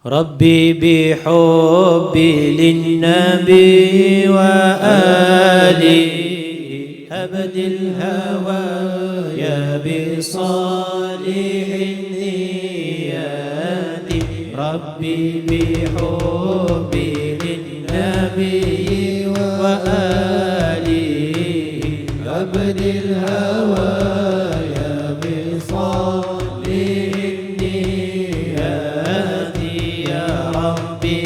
ربي بحبي للنبي وآله أبد الهوايا بصالح النيات ربي بحبي للنبي وآله أبد الهوايا بصالح النيات يا ربي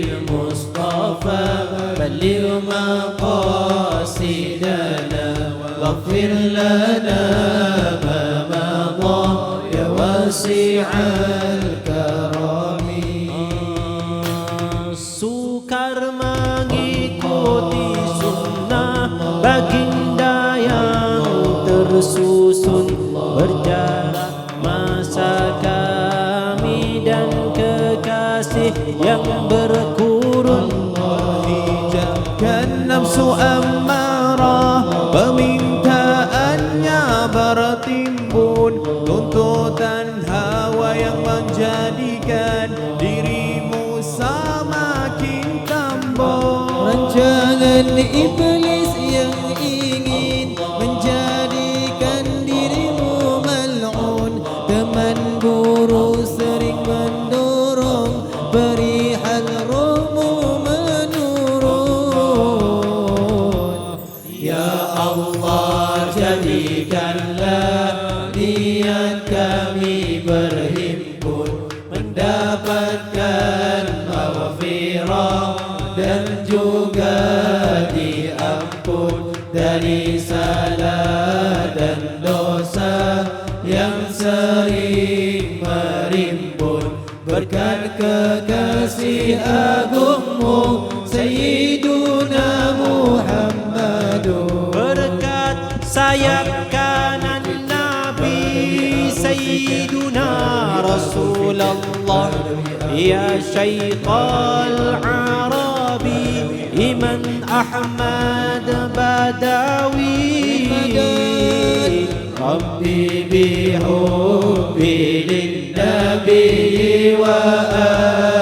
بالمصطفى بلغ مقاصدنا واغفر لنا ما مضى يا واسع الكرم. Sukar mengikuti sunnah baginda yang tersusun berjarak masa kami dan kekasih yang berkurun. Hijabkan nafsu amarah permintaannya bertimbun, tuntutan hawa yang menjadikan dirimu semakin tambun. Rancangan iblis yang ingin menjadikan dirimu mal'un, teman guru sering mendorong perihal rohmu menurun. Ya Allah, jadikanlah niat kami berhimpun mendapatkan maghfirah dan juga diampun dari salah dan dosa yang sering merimpun berkat kekasih agungmu Sayyiduna Muhammadun. Berkat sayap kanan Nabi Sayyiduna Rasulullah ya Syaikhal Arabi Iman Ahmad Badawi. Rabbi bihubbi lin-nabi wa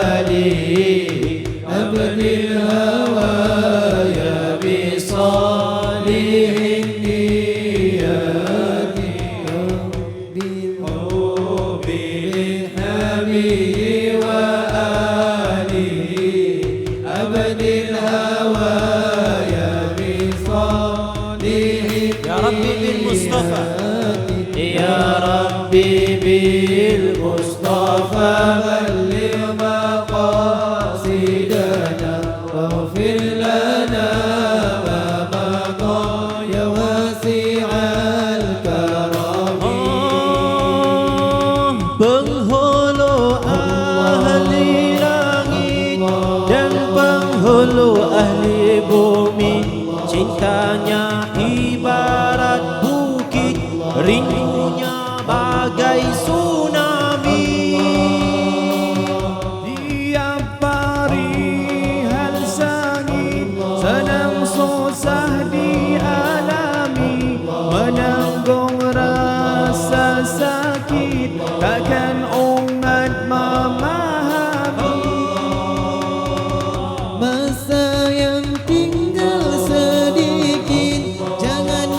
alihi abdil hawaya bisalihin niyati bihubbi lin-nabi wa alihi abdil hawaya bisalihin. Ya Rabbi bil Mustafa Ya Rabbi bil Mustafa balligh maqasidana waghfir lana ma maqa ya wasi'al karami. Penghulu ahli langit dan penghulu ahli bumi, cintanya ibarat bukit, rindunya bagai tsunami. Tiap perihal sangit senang susah dialami, menanggung rasa sakit takkan umat memahami. Masa yang tinggal sedikit, jangan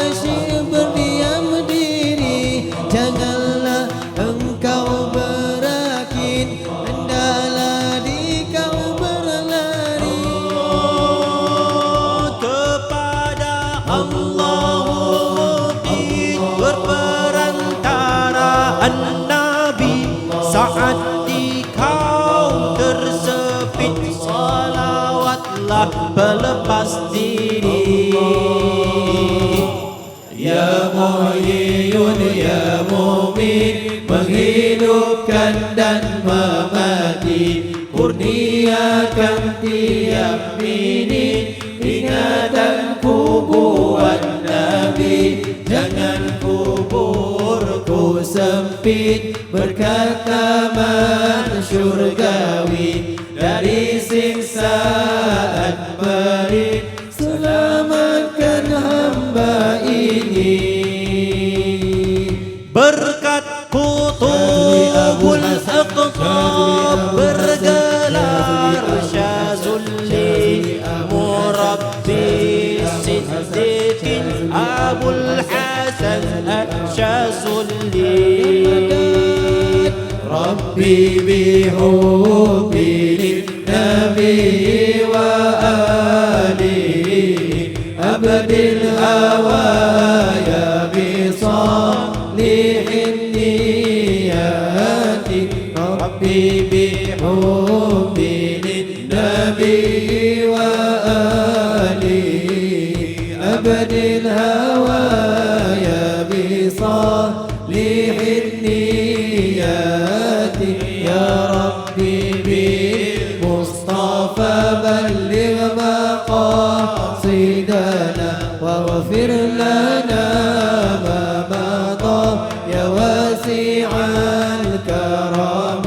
asyik berdiam diri. Janganlah engkau berakit, hendaklah dikau berlari kepada Allahul Mubin. Berperantaraan Nabi saat dikau tersepit, salawatlah pelepas diri. Ya Muhyiyun Ya Mumin, menghidupkan dan memati, kurniakan tiap minit ingatanku buat Nabi. Jangan kuburku sempit berkat taman syurgawi dari siksaan perit. Selamatkan hamba ini berkat kutubul aqtab أبو الحسن الشاذلي ربي بحبي للنبي وآله أبدل هوايا بصالح النيات ربي بحبي للنبي وآله أبدل هوايا بصالح النيات يا ربي بالمصطفى بلغ مقاصدنا واغفر لنا ما مضى يا واسع الكرم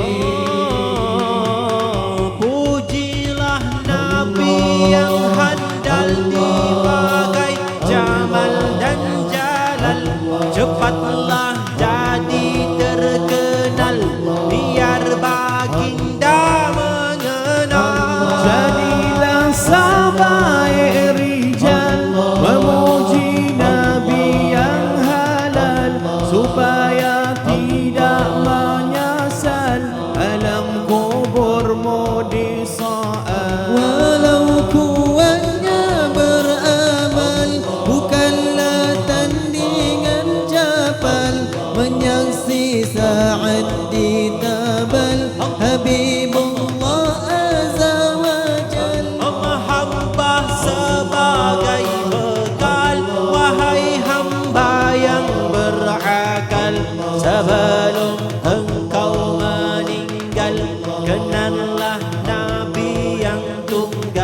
Pujilah Nabi yang handal dibagai jamal dan jalal. Cepatlah jadi terkenal biar baginda mengenal. Jadilah sebaik rijal memuji Nabi yang halal supaya tidak menyesal alam kuburmu di saat walau kuatnya beramal bukanlah tandingan jabal menyaksi saat ditabal Habibullah azza wa jal Mahabbah sebagai bekal, wahai hamba yang berakal. Sebelum engkau meninggal, kenanglah Nabi yang tunggal.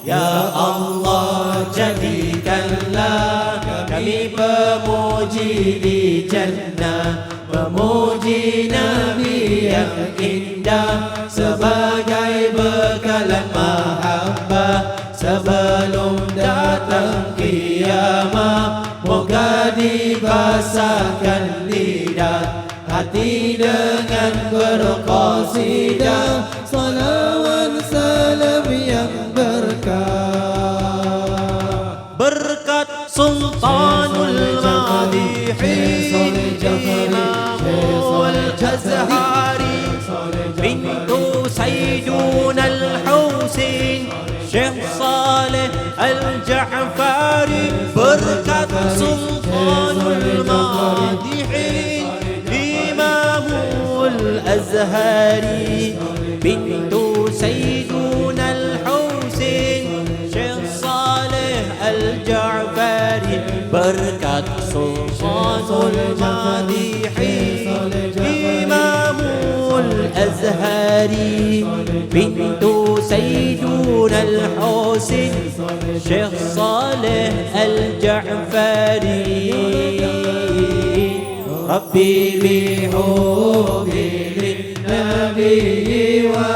Ya Allah, jadikanlah kami pemuji di jannah, memuji Nabi yang indah sebagai bekalan mahabbah. Sebelum datang kiamat, moga dibasahkan lidah hati dengan berqasidah salawat salam yang berkah. Berkat Sultanul Madihin Imamul Azhari Bintu Sayyiduna Al-Husain Syekh Saleh Al-Ja'fari. Berkat Sultanul Madihin Imamul Azhari Bintu Sayyiduna Al-Husain Syekh Saleh Al-Ja'fari. Berkat Sultanul Madihin Imamul Azhari Bintu Sayyiduna Al-Husain Syekh Saleh Al-Ja'fari. Rabbi bihubbi lin-nabi wa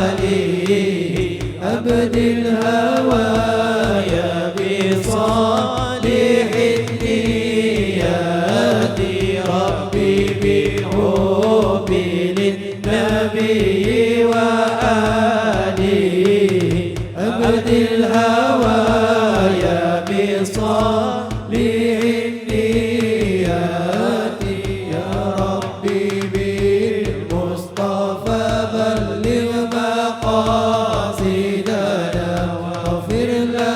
alihi abdil hawaya bisalihin niyati. Rabbi bihubbi lin-nabi wa alihi abdil hawaya bisalihin niyati. Ya Rabbi bil Mustafa balligh maqasidana waghfir lana